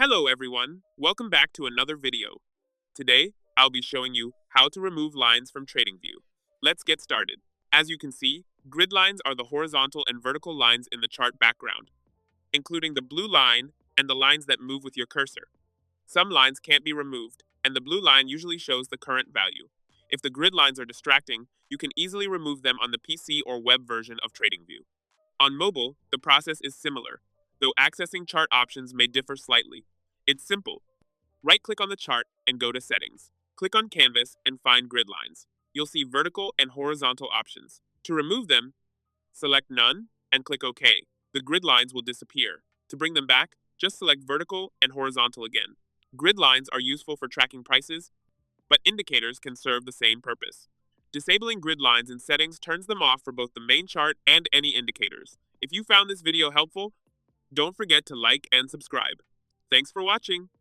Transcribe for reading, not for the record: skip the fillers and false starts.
Hello everyone, welcome back to another video. Today, I'll be showing you how to remove lines from TradingView. Let's get started. As you can see, grid lines are the horizontal and vertical lines in the chart background, including the blue line and the lines that move with your cursor. Some lines can't be removed, and the blue line usually shows the current value. If the grid lines are distracting, you can easily remove them on the PC or web version of TradingView. On mobile, the process is similar, though accessing chart options may differ slightly. It's simple. Right-click on the chart and go to Settings. Click on Canvas and find grid lines. You'll see vertical and horizontal options. To remove them, select None and click OK. The grid lines will disappear. To bring them back, just select vertical and horizontal again. Grid lines are useful for tracking prices, but indicators can serve the same purpose. Disabling grid lines in settings turns them off for both the main chart and any indicators. If you found this video helpful, don't forget to like and subscribe. Thanks for watching.